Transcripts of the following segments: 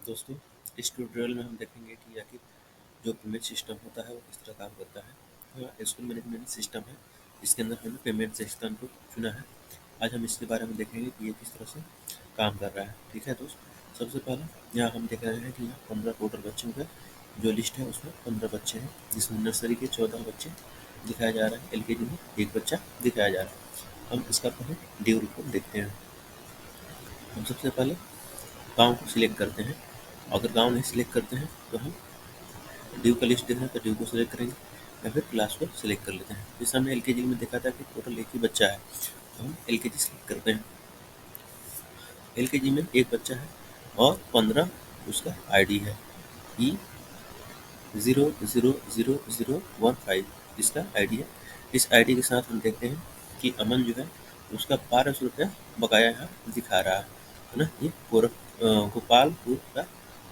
दोस्तों, इस ट्यूटोरियल में हम देखेंगे कि आखिर जो पेमेंट सिस्टम होता है वो किस तरह काम करता है। स्कूल मैनेजमेंट सिस्टम है, इसके अंदर हमने पेमेंट सिस्टम को चुना है। आज हम इसके बारे में देखेंगे कि ये किस तरह से काम कर रहा है। ठीक है दोस्त, सबसे पहले यहाँ हम देख रहे हैं कि यहाँ 15 टोटल बच्चों का जो लिस्ट है उसमें 15 बच्चे हैं, जिसमें नर्सरी के 14 बच्चे दिखाया जा रहा है, LKG में एक बच्चा दिखाया जा रहा है। हम इसका पहले ड्यू रिपोर्ट देखते हैं। हम सबसे पहले गाँव को सिलेक्ट करते हैं। अगर गाँव नहीं सिलेक्ट करते हैं तो हम ड्यू का लिस्ट देखना है तो ड्यू को सिलेक्ट करेंगे या फिर क्लास को सिलेक्ट कर लेते हैं। जैसे हमने LKG में देखा था कि टोटल एक ही बच्चा है, तो हम LKG सिलेक्ट करते हैं। LKG में एक बच्चा है और 15 उसका ID है, E000015 इसका ID है। इस ID के साथ हम देखते हैं कि अमन जो है उसका 1200 रुपया बकाया यहाँ दिखा रहा है ना। ये गोपालपुर का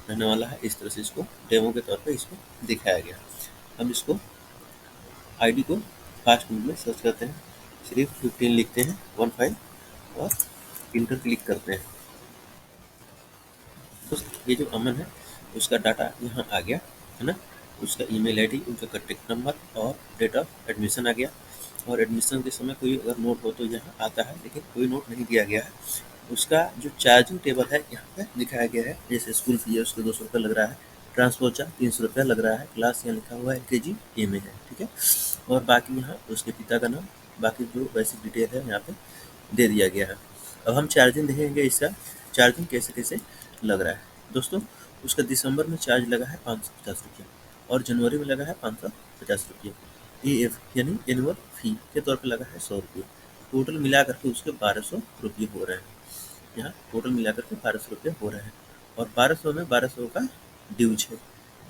रहने वाला है। इस तरह से इसको डेमो के तौर पे इसको दिखाया गया। हम इसको ID को फास्ट मोड में सर्च करते हैं, सिर्फ 15 लिखते हैं 15 और इंटर क्लिक करते हैं। तो ये जो अमन है उसका डाटा यहाँ आ गया है ना। उसका ईमेल ID, उनका कॉन्टेक्ट नंबर और डेट ऑफ एडमिशन आ गया। और एडमिशन के समय कोई अगर नोट हो तो यहाँ आता है, लेकिन कोई नोट नहीं दिया गया है। उसका जो चार्जिंग टेबल है यहाँ पे दिखाया गया है। जैसे स्कूल फी है उसका 200 रुपये लग रहा है, ट्रांसपोर्ट चार्ज 300 रुपया लग रहा है, क्लास यहाँ लिखा हुआ है LKG A में है। ठीक है, और बाकी यहाँ उसके पिता का नाम, बाकी जो बेसिक डिटेल है यहाँ पे दे दिया गया है। अब हम चार्जिंग देखेंगे, इसका चार्जिंग कैसे कैसे लग रहा है। दोस्तों, उसका दिसंबर में चार्ज लगा है 550 रुपये और जनवरी में लगा है 550 रुपये। AF यानी एनुअल फी के तौर पे लगा है 100 रुपये। टोटल मिला करके उसके 1200 रुपये हो रहे हैं। यहाँ टोटल मिला करके 1200 रुपये हो रहे हैं और 1200 में 1200 का ड्यूज है।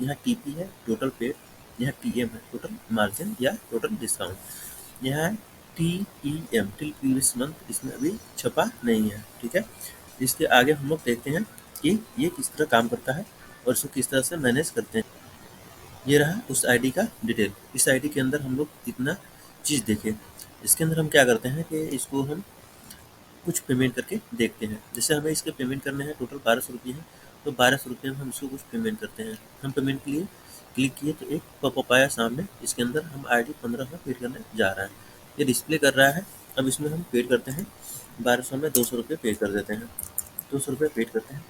यहाँ TP है टोटल पेड, यहाँ TM है टोटल मार्जिन या टोटल डिस्काउंट। यहाँ TEM टिल प्रीवियस मंथ इसमें अभी छपा नहीं है। ठीक है, इसके आगे हम लोग देखते हैं कि ये किस तरह काम करता है और इसको किस तरह से मैनेज करते हैं। ये रहा उस ID का डिटेल। इस ID के अंदर हम लोग कितना चीज़ देखें। इसके अंदर हम क्या करते हैं कि इसको हम कुछ पेमेंट करके देखते हैं। जैसे हमें इसके पेमेंट करने हैं, टोटल 1200 रुपये है, तो 1200 रुपये में हम इसको कुछ पेमेंट करते हैं। हम पेमेंट के लिए क्लिक किए तो एक पॉपअप आया सामने, इसके अंदर हम ID 15 में पेड करने जा रहा है। ये डिस्प्ले कर रहा है। अब इसमें हम पेड करते हैं 1200 में 200 रुपये पेड कर देते हैं, 200 रुपये पेड करते हैं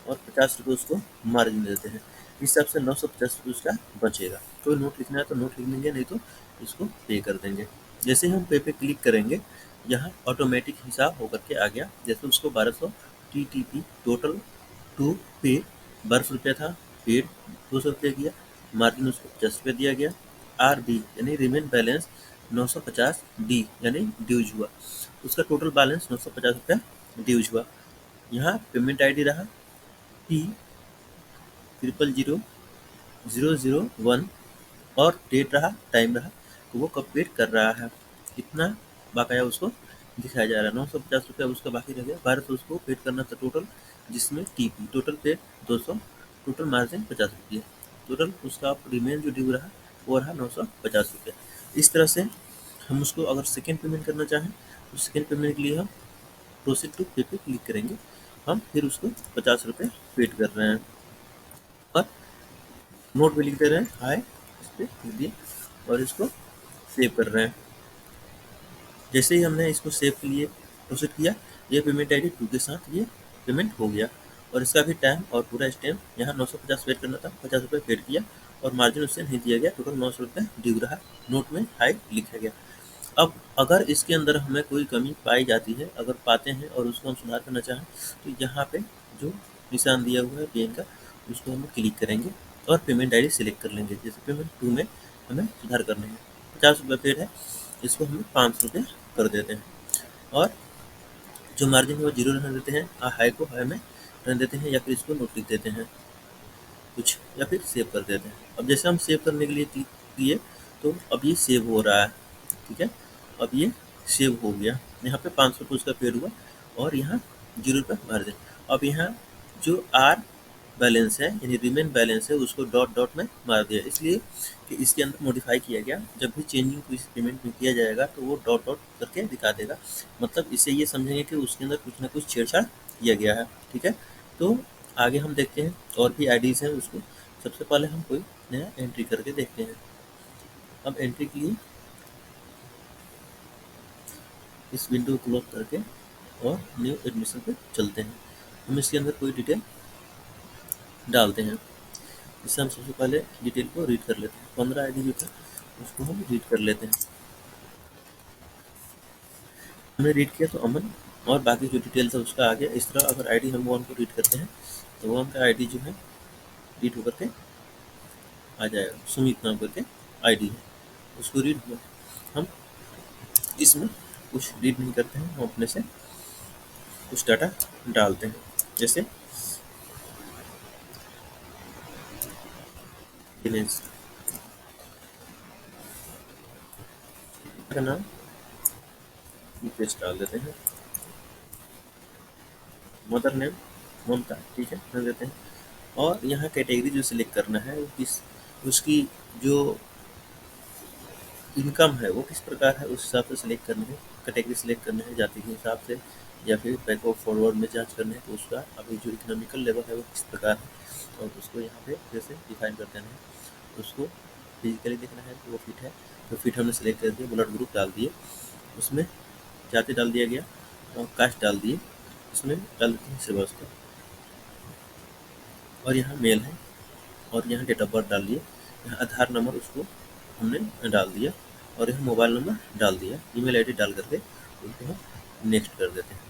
और 50 रुपये उसको मार्जिन देते हैं। इस हिसाब से 950 रुपये उसका बचेगा। कोई नोट लिखना है तो नोट लिख लेंगे, नहीं तो इसको पे कर देंगे। जैसे ही हम पे पे क्लिक करेंगे, यहाँ ऑटोमेटिक हिसाब होकर के आ गया। जैसे उसको 1200 TTP टोटल टू पे 1200 रुपया था, पेड 200 रुपये किया, मार्जिन उसको 50 रुपये दिया गया। RD यानी रिमेन बैलेंस 950 D यानी ड्यूज हुआ, उसका टोटल बैलेंस 950 रुपया ड्यूज हुआ। यहाँ पेमेंट ID रहा T000001 और डेट रहा, टाइम रहा, तो वो कब पेड कर रहा है, कितना बकाया उसको दिखाया जा रहा है। 950 रुपया उसका बाकी रह गया, 1200 उसको पेड करना था टोटल, जिसमें TP total paid 200, total margin 50 रुपये, टोटल उसका रिमेन जो ड्यू रहा वो रहा 950 रुपये। इस तरह से हम उसको अगर सेकेंड पेमेंट करना चाहें तो सेकेंड पेमेंट के लिए हम प्रोसीड टू पे पे क्लिक करेंगे। हम फिर उसको 50 रुपये पेड कर रहे हैं और नोट पे लिख दे रहे हैं हाय, इस पर लिख दिए और इसको सेव कर रहे हैं। जैसे ही हमने इसको सेव के लिए प्रोसीड किया, ये पेमेंट ID 2 के साथ ये पेमेंट हो गया और इसका भी टाइम और पूरा स्टैम्प। यहाँ 950 पेड करना था, 50 रुपये पेड किया और मार्जिन उससे नहीं दिया गया, टोटल 900 रुपये ड्यू रहा, नोट में हाई लिखा गया। अब अगर इसके अंदर हमें कोई कमी पाई जाती है, अगर पाते हैं और उसको हम सुधार करना चाहें, तो यहाँ पे जो निशान दिया हुआ है पेन का, उसको हम क्लिक करेंगे और पेमेंट ID सिलेक्ट कर लेंगे। जैसे पेमेंट 2 में हमें सुधार करने हैं, 50 रुपये पेड है, इसको हम 500 रुपये कर देते हैं और जो मार्जिन है वो 0 रहने देते हैं, हाई को हाई में रहने देते हैं, या फिर इसको नोट लिख देते हैं कुछ, या फिर सेव कर देते हैं। अब जैसे हम सेव करने के लिए क्लिक किए तो अब ये सेव हो रहा है। ठीक है, अब ये सेव हो गया। यहाँ पे 500 रुपये उसका पेड हुआ और यहाँ 0 रुपये मार्जिन। अब यहाँ जो आर बैलेंस है यानी रिमेन बैलेंस है, उसको डॉट डॉट में मार दिया, इसलिए कि इसके अंदर मॉडिफाई किया गया। जब भी चेंजिंग को इस पेमेंट में किया जाएगा तो वो डॉट डॉट करके दिखा देगा, मतलब इससे ये समझेंगे कि उसके अंदर कुछ ना कुछ छेड़छाड़ किया गया है। ठीक है, तो आगे हम देखते हैं और भी आईडीज़ हैं, उसको सबसे पहले हम कोई नया एंट्री करके देखते हैं। अब एंट्री के लिए इस विंडो को क्लोज करके और न्यू एडमिशन पे चलते हैं। हम इसके अंदर कोई डिटेल डालते हैं। इससे हम सबसे पहले डिटेल को रीड कर लेते हैं। 15 आईडी जो था उसको हम रीड कर लेते हैं। हमने रीड किया तो अमन और बाकी जो डिटेल था उसका आ गया। इस तरह अगर आईडी हम वन को रीड करते हैं तो वन का आईडी जो है रीड होकर के आ जाएगा। सुमित नाम करके आईडी है, उसको रीड हुआ। हम इसमें कुछ रीड नहीं करते हैं, हम अपने से कुछ डाटा डालते हैं। जैसे दिनेश का नाम मुकेश डाल देते हैं। मदर नेम ममता, ठीक है, कर देते हैं। और यहाँ कैटेगरी जो सिलेक्ट करना है वो किस, उसकी जो इनकम है वो किस प्रकार है उस हिसाब से सिलेक्ट करनी है। कैटेगरी सिलेक्ट करना है जाति के हिसाब से, या फिर बैकवर्ड फॉरवर्ड में जांच करना है तो उसका अभी जो इकोनॉमिकल लेवल है वो किस प्रकार है, और उसको यहाँ पे जैसे डिफाइन कर देना है। उसको फिजिकली देखना है तो वो फिट है, तो फिट हमने सेलेक्ट कर दिया। ब्लड ग्रुप डाल दिए, उसमें जाति डाल दिया गया और कास्ट डाल दिए, इसमें डाल देते हैं श्रीवास्तव। और यहाँ मेल है और यहाँ डेट ऑफ बर्थ डाल दिए। यहाँ आधार नंबर उसको हमने डाल दिया और यहाँ मोबाइल नंबर डाल दिया। ईमेल आईडी डाल करके उनको हम नेक्स्ट कर देते हैं।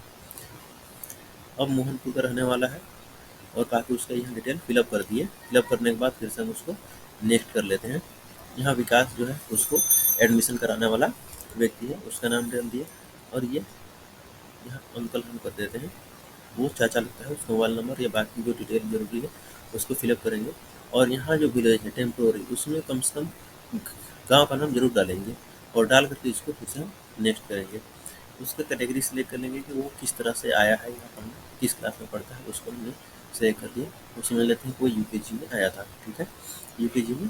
अब मोहनपुर का रहने वाला है और बाकी उसका यहाँ डिटेल फिलअप कर दिए। फिलअप करने के बाद फिर से हम उसको नेक्स्ट कर लेते हैं। यहाँ विकास जो है उसको एडमिशन कराने वाला व्यक्ति है, उसका नाम डाल दिए। और ये यहाँ अंकल हम कर देते हैं, वो चाचा लगता है, उसका मोबाइल नंबर या बाकी जो डिटेल जरूरी है उसको फिलअप करेंगे। और यहाँ जो विलेज है टेम्पोररी, उसमें कम से कम गांव का नाम जरूर डालेंगे और डाल करके इसको फिर से हम नेक्स्ट करेंगे। उसका कैटेगरी सिलेक्ट कर लेंगे कि वो किस तरह से आया है, यहाँ पढ़ना किस क्लास में पढ़ता है, उसको हमने सेलेक्ट कर दिया। उसमें लेते हैं कोई यूकेजी में आया था, ठीक है, यूकेजी में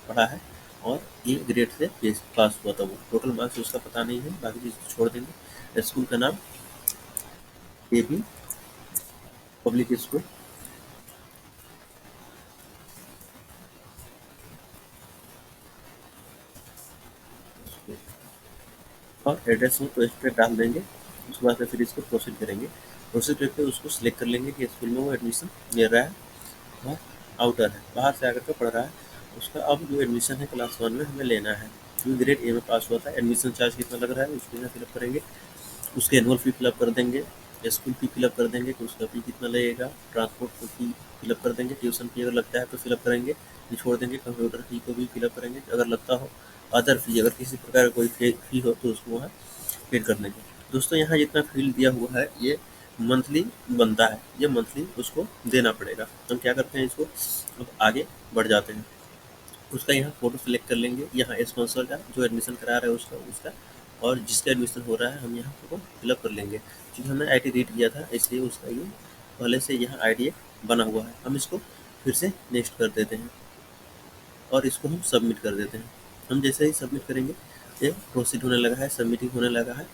पढ़ा है और ए ग्रेड से पास हुआ था। वो टोटल मार्क्स उसका पता नहीं है, बाकी चीज़ छोड़ देंगे। स्कूल का नाम ए पब्लिक स्कूल, और एड्रेस में तो स्टेट डाल देंगे। उसके बाद फिर इसको प्रोसीड करेंगे। प्रोसीड करके उसको सिलेक्ट कर लेंगे कि स्कूल में वो एडमिशन ले रहा है, वह आउटर है, बाहर से आकर के पढ़ रहा है। उसका अब जो एडमिशन है क्लास 1 में हमें लेना है, जो ग्रेड ए में पास हुआ था। एडमिशन चार्ज कितना लग रहा है उसको यहाँ फिलअप करेंगे। उसके एनुअल फी फिलअप कर देंगे, स्कूल फी फिलअप कर देंगे कि उसका फी कितना लगेगा। ट्रांसपोर्ट फी फिलअप कर देंगे, ट्यूशन फी अगर लगता है तो फिलअप करेंगे, ये छोड़ देंगे। कंप्यूटर फी को भी फिलअप करेंगे अगर लगता हो। अदर फी, अगर किसी प्रकार का कोई फी हो तो उसको वहाँ फिल कर देंगे। दोस्तों यहाँ जितना फील्ड दिया हुआ है ये मंथली बनता है, ये मंथली उसको देना पड़ेगा। हम क्या करते हैं, इसको अब आगे बढ़ जाते हैं। उसका यहाँ फोटो सिलेक्ट कर लेंगे, यहाँ स्पॉन्सर का जो एडमिशन करा रहा है उसका और जिसका एडमिशन हो रहा है हम यहाँ फोटो फिलअप कर लेंगे। क्योंकि हमने आई टी रीड किया था इसलिए उसका ये पहले से यहाँ आई डी बना हुआ है। हम इसको फिर से नेक्स्ट कर देते हैं और इसको हम सबमिट कर देते हैं। हम जैसे ही सबमिट करेंगे ये प्रोसीड होने लगा है, सबमिटिंग होने लगा है।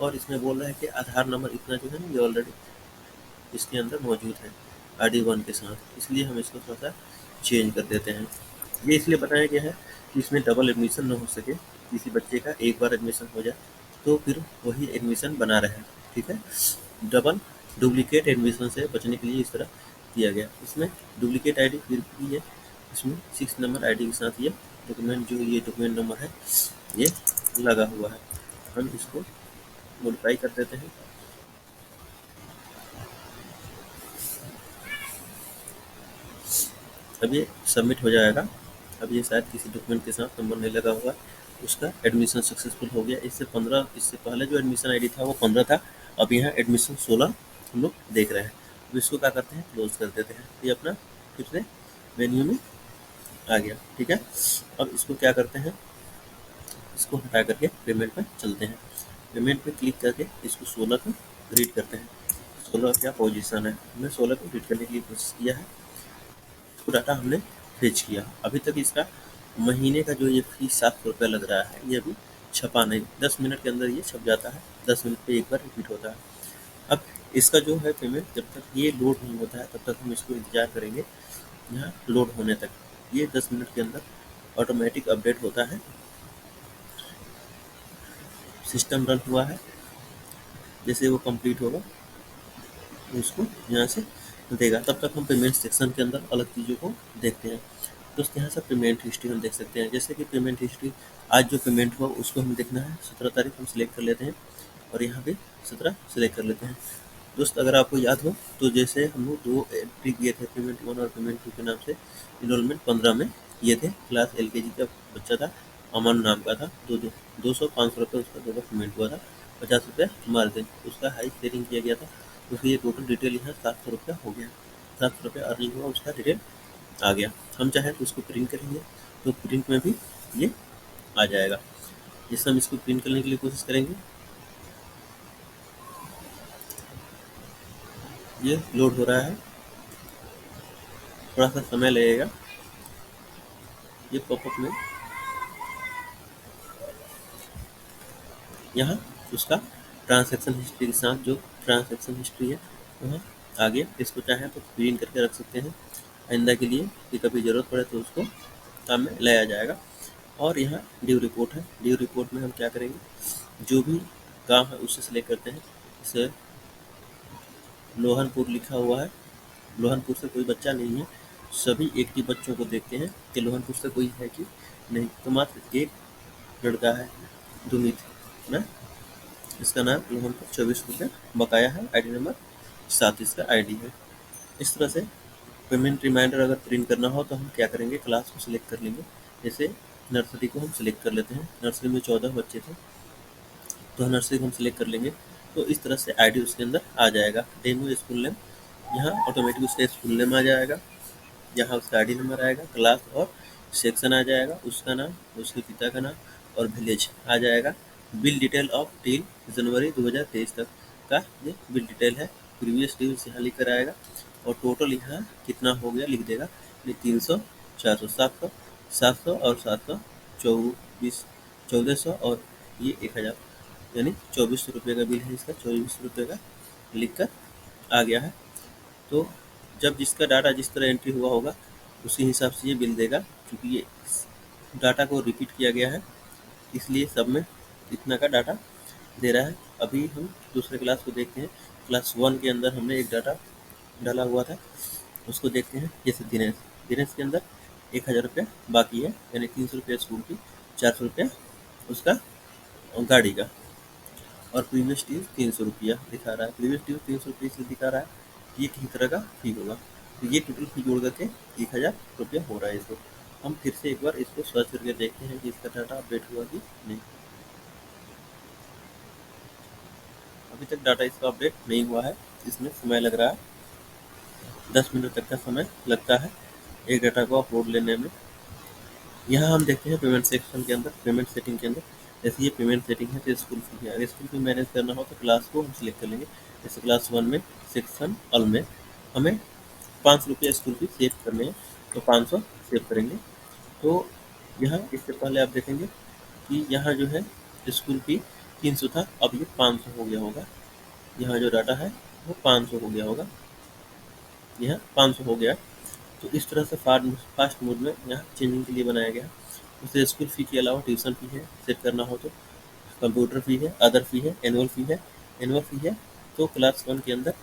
और इसमें बोल रहा है कि आधार नंबर इतना जो है ना ये ऑलरेडी इसके अंदर मौजूद है RD1 के साथ, इसलिए हम इसको थोड़ा सा चेंज कर देते हैं। ये इसलिए बताया गया है कि इसमें डबल एडमिशन न हो सके, किसी बच्चे का एक बार एडमिशन हो जाए तो फिर वही एडमिशन बना रहे, ठीक है। डबल डुप्लीकेट एडमिशन से बचने के लिए इस तरह किया गया। इसमें डुप्लीकेट ID फिर भी है, इसमें 6 नंबर ID के साथ ये डॉक्यूमेंट जो ये डॉक्यूमेंट नंबर है ये लगा हुआ है। हम इसको मॉडिफाई कर देते हैं। अब ये सबमिट हो जाएगा। अब ये शायद किसी डॉक्यूमेंट के साथ नंबर नहीं लगा हुआ, उसका एडमिशन सक्सेसफुल हो गया। इससे पहले जो एडमिशन आईडी था वो 15 था, अब यहाँ एडमिशन 16 हम लोग देख रहे हैं। अब इसको क्या करते हैं, क्लोज कर देते हैं। ये अपना फिर से मेन्यू में आ गया, ठीक है। अब इसको क्या करते हैं, इसको हटा करके पेमेंट पे चलते हैं। पेमेंट पे क्लिक करके इसको 16 को रीड करते हैं। 16 क्या पोजीशन है, हमने 16 को रीड करने के लिए कोशिश किया है। इसको डाटा हमने फेच किया। अभी तक इसका महीने का जो ये फीस 700 रुपये लग रहा है, ये अभी छपा नहीं। 10 मिनट के अंदर ये छप जाता है, 10 मिनट पे एक बार रिपीट होता है। अब इसका जो है पेमेंट जब तक ये लोड नहीं होता है तब तक हम इसको इंतजार करेंगे यहाँ लोड होने तक। ये 10 मिनट के अंदर ऑटोमेटिक अपडेट होता है। सिस्टम रन हुआ है, जैसे वो कंप्लीट होगा तो इसको यहाँ से देगा। तब तक हम पेमेंट सेक्शन के अंदर अलग चीज़ों को देखते हैं। दोस्त यहाँ से पेमेंट हिस्ट्री हम देख सकते हैं। जैसे कि पेमेंट हिस्ट्री आज जो पेमेंट हुआ उसको हमें देखना है। 17 तारीख हम सिलेक्ट कर लेते हैं और यहाँ पे 17 सिलेक्ट कर लेते हैं। दोस्त अगर आपको याद हो तो जैसे हम लोग 2 एंट्री किए थे, पेमेंट 1 और पेमेंट 2 के नाम से। इनरोलमेंट 15 में किए थे। क्लास LKG का बच्चा था, अमन नाम का था। 200-500 रुपये उसका दोनों पेमेंट हुआ था। 50 रुपये हमारे थे, उसका हाई सेटिंग किया गया था। उसकी ये टोटल डिटेल यहाँ 700 रुपया हो गया। 700 रुपये अर्निंग हुआ, उसका डिटेल आ गया। हम चाहें तो उसको प्रिंट करेंगे तो प्रिंट में भी ये आ जाएगा। जैसे हम इसको प्रिंट करने के लिए कोशिश करेंगे, ये लोड हो रहा है, थोड़ा सा समय लगेगा। ये पॉपअप में यहाँ उसका ट्रांजैक्शन हिस्ट्री के साथ जो ट्रांजैक्शन हिस्ट्री है वहाँ आ गया। इसको चाहे तो प्रिंट करके रख सकते हैं आइंदा के लिए कि कभी ज़रूरत पड़े तो उसको काम में लाया जाएगा। और यहाँ ड्यू रिपोर्ट है। ड्यू रिपोर्ट में हम क्या करेंगे, जो भी काम है उसे सिलेक्ट करते हैं। जैसे लोहनपुर लिखा हुआ है, लोहनपुर से कोई बच्चा नहीं है। सभी 80 बच्चों को देखते हैं कि लोहनपुर से कोई है कि नहीं। तो मात्र एक लड़का है, दुमित ना, इसका नाम लोहनपुर 24 रुपये बकाया है। ID नंबर 7 इसका ID है। इस तरह से पेमेंट रिमाइंडर अगर प्रिंट करना हो तो हम क्या करेंगे, क्लास को सिलेक्ट कर लेंगे। जैसे नर्सरी को हम सिलेक्ट कर लेते हैं। नर्सरी में 14 बच्चे थे तो नर्सरी को हम सिलेक्ट कर लेंगे। तो इस तरह से ID उसके अंदर आ जाएगा। डेमो स्कूल नेम, यहाँ ऑटोमेटिक उसका स्कूल नेम आ जाएगा। यहाँ उसका ID नंबर आएगा, क्लास और सेक्शन आ जाएगा, उसका नाम, उसके पिता का नाम और विलेज आ जाएगा। बिल डिटेल ऑफ टिल जनवरी 2023 तक का ये बिल डिटेल है। प्रीवियस ड्यूज यहाँ लिख कर आएगा और टोटल यहाँ कितना हो गया लिख देगा। 300, 400, 700, 700 और 700 24, 1400 और ये 1000, यानी 2400 रुपये का बिल है इसका। 2400 रुपये का लिख कर आ गया है। तो जब जिसका डाटा जिस तरह एंट्री हुआ होगा उसी हिसाब से ये बिल देगा। क्योंकि ये डाटा को रिपीट किया गया है इसलिए सब में इतना का डाटा दे रहा है। अभी हम दूसरे क्लास को देखते हैं। क्लास 1 के अंदर हमने एक डाटा डाला हुआ था, उसको देखते हैं। जैसे दिनेश, दिनेश के अंदर 1000 रुपया बाकी है, यानी 300 रुपया स्कूल की, 400 रुपया उसका गाड़ी का और प्रीवियस ड्यू 300 रुपया दिखा रहा है। प्रीवियस ड्यू 300 रुपये से दिखा रहा है। ये किसी तरह का फी होगा। तो ये टोटल फी जोड़ करके 1000 रुपया हो रहा है इसको। हम फिर से एक बार इसको सर्च करके देखते हैं कि इसका डाटा अपडेट हुआ कि नहीं। अभी तक डाटा इसका अपडेट नहीं हुआ है, इसमें समय लग रहा है। 10 मिनट तक का समय लगता है एक डाटा को अपलोड लेने में। यहाँ हम देखते हैं पेमेंट सेक्शन के अंदर, पेमेंट सेटिंग के अंदर। जैसे ये पेमेंट सेटिंग है तो स्कूल फी है। अगर स्कूल फी मैनेज करना हो तो क्लास को हम सिलेक्ट कर लेंगे। जैसे क्लास 1 में सेक्शन ऑल में हमें 500 रुपये स्कूल फी सेव करने हैं तो 500 सेव करेंगे। तो यहाँ इससे पहले आप देखेंगे कि यहाँ जो है स्कूल फी 300 था, अब ये 500 हो गया होगा। यहाँ जो डाटा है वो 500 हो गया होगा, यहाँ 500 हो गया। तो इस तरह से फास्ट मोड में यहाँ चेंजिंग के लिए बनाया गया। उसे स्कूल फ़ी के अलावा ट्यूशन फ़ी है सेट करना हो तो, कंप्यूटर फ़ी है, अदर फ़ी है, एनुअल फ़ी है। एनुअल फ़ी है तो क्लास 1 के अंदर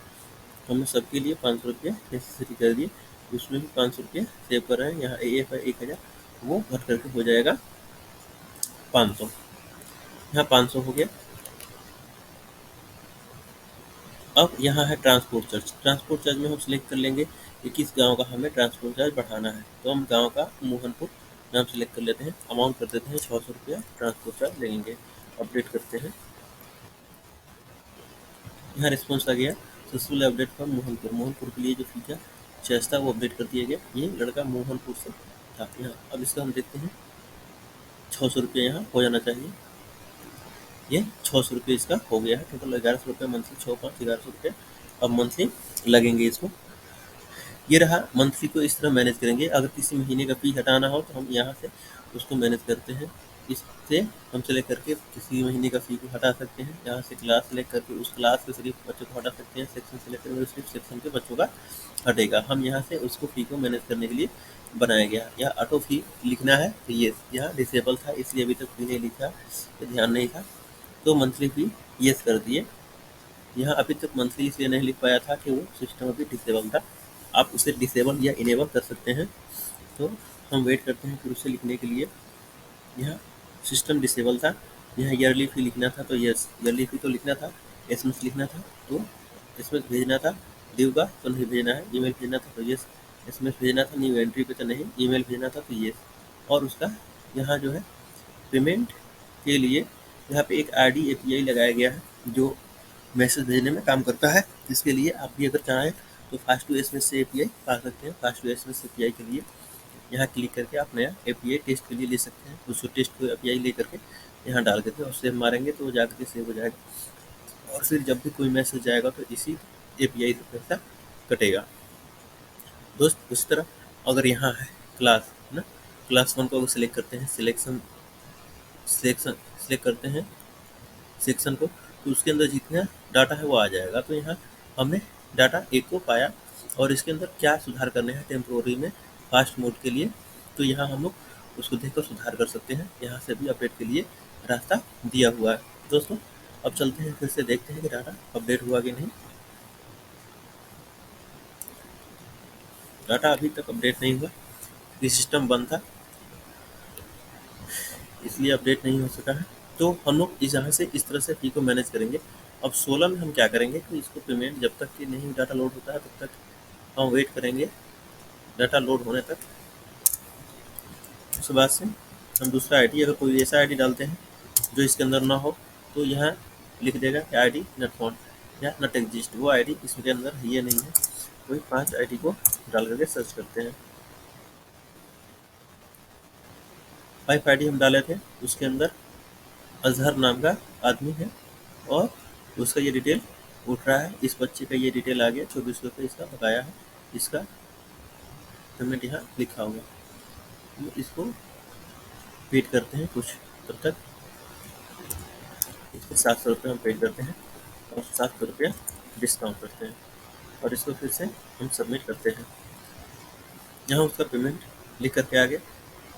हमने सबके लिए 500 रुपये नेसेसरी कर दिए, उसमें भी 500 रुपये सेव कर रहे हैं। यहाँ AF है 1000, वो घट करके हो जाएगा 500। यहाँ 500 हो गया। अब यहाँ है ट्रांसपोर्ट चार्ज। ट्रांसपोर्ट चार्ज में हम सिलेक्ट कर लेंगे कि किस गांव का हमें ट्रांसपोर्ट चार्ज बढ़ाना है। तो हम गांव का मोहनपुर नाम सेलेक्ट कर लेते हैं। अमाउंट कर देते हैं 600 रुपया ट्रांसपोर्ट चार्ज लेंगे। अपडेट करते हैं। यहाँ रिस्पॉन्स आ गया, successful update for Mohanpur. Mohanpur के लिए जो फीचर चार्ज था वो अपडेट कर दिया गया। ये लड़का मोहनपुर से था। यहाँ अब इसका हम देखते हैं 600 रुपया यहाँ हो जाना चाहिए। ये 600 रुपये इसका हो गया है। टोटल 1100 रुपये मंथली, 6 5 1100 रुपये अब मंथली लगेंगे इसको। ये रहा मंथली को इस तरह मैनेज करेंगे। अगर किसी महीने का फी हटाना हो तो हम यहाँ से उसको मैनेज करते हैं। इससे हम सेलेक्ट करके किसी महीने का फी को हटा सकते हैं। यहाँ से क्लास सेलेक्ट करके उस क्लास के सिर्फ बच्चों को हटा सकते हैं। सेक्शन सेलेक्ट करके सिर्फ सेक्शन के बच्चों का हटेगा। हम यहाँ से उसको फी को मैनेज करने के लिए बनाया गया। यह ऑटो फी लिखना है तो ये यहाँ डिसेबल था, इसलिए अभी तक फी नहीं लिखा, तो ध्यान नहीं था। तो मंथली फी येस कर दिए। यहाँ अभी तक मंथली इसलिए नहीं लिख पाया था कि वो सिस्टम अभी डिसेबल था। आप उसे डिसेबल या इनेबल कर सकते हैं। तो हम वेट करते हैं फिर उसे लिखने के लिए। यहाँ सिस्टम डिसेबल था, यहाँ ईयरली फी लिखना था तो यस, ईयरली फी तो लिखना था। एसएमएस लिखना था तो एसएमएस भेजना था। ड्यू का तो नहीं भेजना है। ईमेल भेजना था तो यस, एसएमएस भेजना था। न्यू एंट्री पे तो नहीं, ईमेल भेजना था तो यस। और उसका यहाँ जो है पेमेंट के लिए यहाँ पे एक आरडी एपीआई लगाया गया है जो मैसेज भेजने में काम करता है। इसके लिए आप भी अगर चाहें तो फास्ट टू एसएमएस से एपीआई पा सकते हैं। फास्ट टू एसएमएस एपीआई के लिए यहाँ क्लिक करके आप नया एपीआई टेस्ट के लिए ले सकते हैं। उसको टेस्ट को एपीआई ले करके यहाँ डाल करके और सेव मारेंगे तो वो जा करके सेव हो जाएगा। और फिर जब भी कोई मैसेज जाएगा तो इसी एपीआई से पैसा कटेगा। दोस्त उसी तरह अगर यहाँ है क्लास है ना, क्लास 1 को अगर सिलेक्ट करते हैं, सिलेक्ट करते हैं सेक्शन को, तो उसके अंदर जितना डाटा है वो आ जाएगा। तो यहाँ हमने डाटा एक को पाया और इसके अंदर क्या सुधार करने हैं टेम्पोररी में फास्ट मोड के लिए, तो यहाँ हम लोग उसको देखकर सुधार कर सकते हैं। यहाँ से भी अपडेट के लिए रास्ता दिया हुआ है। दोस्तों अब चलते हैं फिर से देखते हैं कि डाटा अपडेट हुआ कि नहीं। डाटा अभी तक अपडेट नहीं हुआ, ये सिस्टम बंद था इसलिए अपडेट नहीं हो सका है। तो हम लोग इस यहाँ से इस तरह से फी को मैनेज करेंगे। अब 16 में हम क्या करेंगे कि इसको पेमेंट जब तक कि नहीं डाटा लोड होता है तब तक हम वेट करेंगे डाटा लोड होने तक। उसके बाद से हम दूसरा आईडी, अगर कोई ऐसा आईडी डालते हैं जो इसके अंदर ना हो तो यहाँ लिख देगा कि आईडी नॉट फाउंड या नॉट एग्जिस्ट। वो आईडी इसके अंदर ये नहीं है। कोई 5 आईडी को डाल करके सर्च करते हैं। 5 आईडी हम डाले थे, उसके अंदर अजहर नाम का आदमी है और उसका ये डिटेल उठ रहा है। इस बच्चे का ये डिटेल आ गया, 24 रुपये इसका बकाया है। इसका पेमेंट यहाँ लिखा हुआ। तो इसको पेड करते हैं कुछ, तब तक इसके 700 रुपये हम पेड करते हैं और 700 रुपया डिस्काउंट करते हैं और इसको फिर से हम सबमिट करते हैं। यहाँ उसका पेमेंट लिख करके आ गया।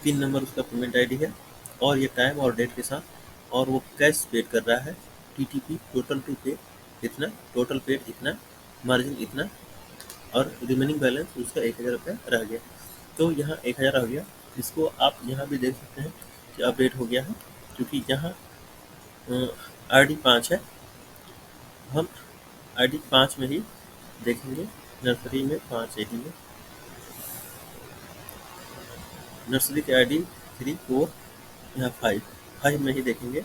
3 नंबर उसका पेमेंट आईडी है और ये टाइम और डेट के साथ, और वो कैश पेड कर रहा है। टीटीपी टोटल टू पे इतना, टोटल पेड इतना, मार्जिन इतना और रिमेनिंग बैलेंस उसका 1000 रुपया रह गया। तो यहाँ 1000 हो गया। इसको आप यहाँ भी देख सकते हैं कि अपडेट हो गया है, क्योंकि यहाँ आईडी 5 है। हम आईडी 5 में ही देखेंगे। नर्सरी में 5 आईडी है, नर्सरी के आईडी 3 4 यहाँ 5 में ही देखेंगे।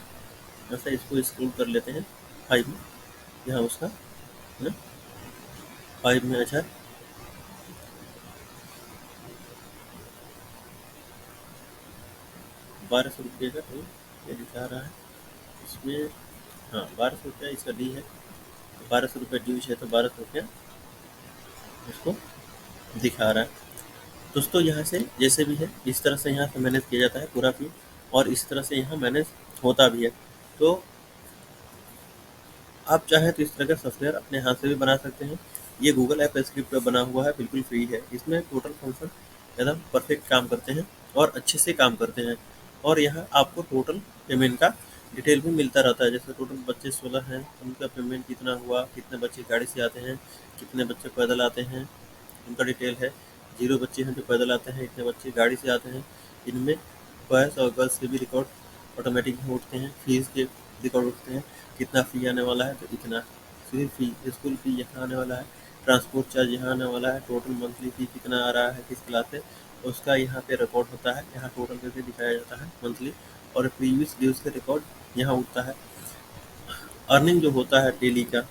ऐसा इसको स्क्रॉल कर लेते हैं 5 में, यहाँ उसका है ना 5 में। अच्छा 1200 रुपये का तो ये दिखा रहा है इसमें। हाँ 1200 रुपया इसका डी है, 1200 रुपये ड्यूज है तो 1200 रुपया इसको दिखा रहा है। दोस्तों यहाँ से जैसे भी है इस तरह से यहाँ से मैनेज किया जाता है पूरा फी, और इस तरह से यहाँ मैनेज होता भी है। तो आप चाहें तो इस तरह का सॉफ्टवेयर अपने हाथ से भी बना सकते हैं। ये गूगल ऐप स्क्रिप्ट पर बना हुआ है, बिल्कुल फ्री है। इसमें टोटल फंक्शन एकदम परफेक्ट काम करते हैं और अच्छे से काम करते हैं। और यहाँ आपको टोटल पेमेंट का डिटेल भी मिलता रहता है। जैसे टोटल बच्चे 16 हैं, उनका पेमेंट कितना हुआ, कितने बच्चे गाड़ी से आते हैं, कितने बच्चे पैदल आते हैं, उनका डिटेल है। 0 बच्चे हैं जो पैदल आते हैं, इतने बच्चे गाड़ी से आते हैं। इनमें बॉयज़ और गर्ल्स के भी रिकॉर्ड ऑटोमेटिक उठते हैं, फीस के रिकॉर्ड उठते हैं। कितना फ़ी आने वाला है तो इतना, फिर फी स्कूल फी यहाँ आने वाला है, ट्रांसपोर्ट चार्ज यहाँ आने वाला है, टोटल मंथली फ़ी कितना आ रहा है किस क्लास से उसका यहाँ पे रिकॉर्ड होता है। यहाँ टोटल करके दिखाया जाता है मंथली, और प्रीवियस ड्यूज़ का रिकॉर्ड यहाँ उठता है। अर्निंग जो होता है डेली का,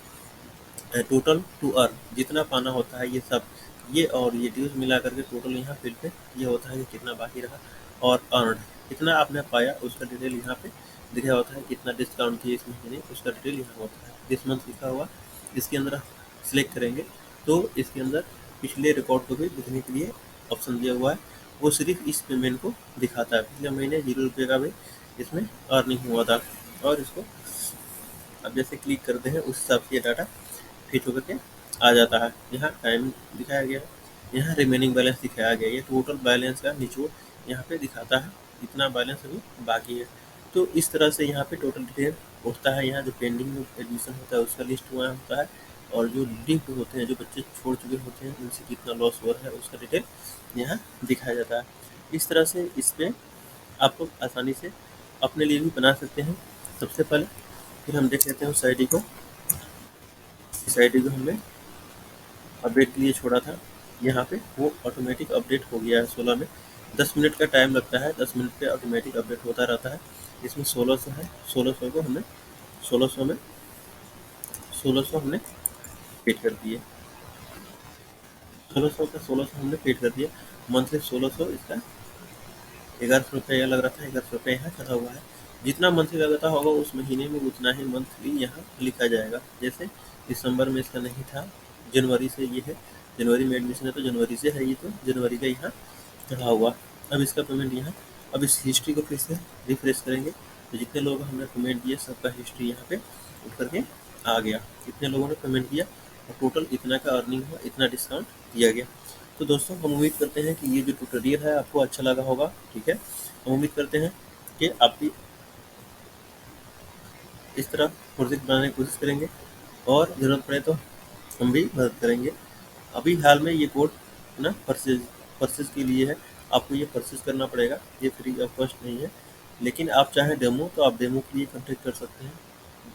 टोटल टू अर्न जितना पाना होता है ये सब, ये और ये ड्यूज़ मिला करके टोटल यहाँ फिर पे ये होता है कि कितना बाकी रहा और अर्न कितना आपने पाया उसका डिटेल यहाँ पे दिखा होता है। कितना डिस्काउंट किए इस महीने उसका डिटेल यहाँ होता है, दिस मंथ लिखा हुआ। इसके अंदर सिलेक्ट करेंगे तो इसके अंदर पिछले रिकॉर्ड को भी दिखने के लिए ऑप्शन दिया हुआ है। वो सिर्फ इस पेमेंट को दिखाता है। पिछले महीने 0 रुपये का भी इसमें अर्निंग हुआ था। और इसको अब जैसे क्लिक करते हैं उस हिसाब से ये डाटा फिट होकर के आ जाता है। यहाँ टाइम दिखाया गया है, यहाँ रिमेनिंग बैलेंस दिखाया गया है, ये टोटल बैलेंस का निचोड़ यहाँ पे दिखाता है, इतना बैलेंस अभी बाकी है। तो इस तरह से यहाँ पे टोटल डिटेल उठता है। यहाँ जो पेंडिंग में एडमिशन होता है उसका लिस्ट वहाँ होता है, और जो लिंक होते हैं, जो बच्चे छोड़ चुके होते हैं, उनसे कितना लॉस हो रहा है उसका डिटेल यहाँ दिखाया जाता है। इस तरह से इसमें आप लोग आसानी से अपने लिए भी बना सकते हैं। सबसे पहले फिर हम देख लेते हैं उस आईडी को। इस आईडी को हमने अपडेट के लिए छोड़ा था, यहाँ पे वो ऑटोमेटिक अपडेट हो गया है 16 में। 10 मिनट का टाइम लगता है, 10 मिनट पे ऑटोमेटिक अपडेट होता रहता है। इसमें 1600 है, 1600 को हमने 1600 में 1600 हमने पेड कर दिए, 1600 का 1600 हमने पेड कर दिया। मंथली 1600, इसका 1100 रुपये लग रहा था, 1100 रुपये यहाँ चढ़ा हुआ है। जितना मंथली लगता होगा उस महीने में उतना ही मंथली यहाँ लिखा जाएगा। जैसे दिसंबर में इसका नहीं था, जनवरी से ये है, जनवरी में एडमिशन है तो जनवरी से है, ये तो जनवरी का यहाँ चढ़ा हुआ। अब इसका पेमेंट यहाँ, अब इस हिस्ट्री को फिर से रिफ्रेश करेंगे तो जितने लोग हमने पेमेंट किया सबका हिस्ट्री यहाँ पे उठ करके आ गया, कितने लोगों ने पेमेंट किया और टोटल इतना का अर्निंग हुआ, इतना डिस्काउंट दिया गया। तो दोस्तों हम उम्मीद करते हैं कि ये जो ट्यूटोरियल है आपको अच्छा लगा होगा। ठीक है, हम उम्मीद करते हैं कि आप भी इस तरह प्रोजेक्ट बनाने की कोशिश करेंगे, और ज़रूरत पड़े तो हम भी मदद करेंगे। अभी हाल में ये कोड ना परचेज के लिए है, आपको ये परचेज करना पड़ेगा, ये फ्री ऑफ कॉस्ट नहीं है। लेकिन आप चाहें डेमो तो आप डेमो के लिए कॉन्टेक्ट कर सकते हैं।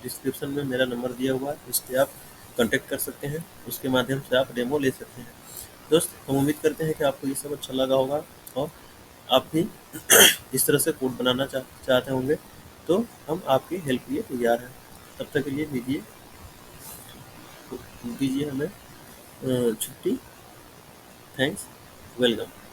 डिस्क्रिप्शन में मेरा नंबर दिया हुआ है, इस पर आप कॉन्टेक्ट कर सकते हैं, उसके माध्यम से आप डेमो ले सकते हैं। दोस्त हम उम्मीद करते हैं कि आपको ये सब अच्छा लगा होगा, और आप भी इस तरह से कोड बनाना चाहते होंगे, तो हम आपकी हेल्प के लिए तैयार हैं। तब तक के लिए दीजिए हमें छुट्टी। Thanks, welcome.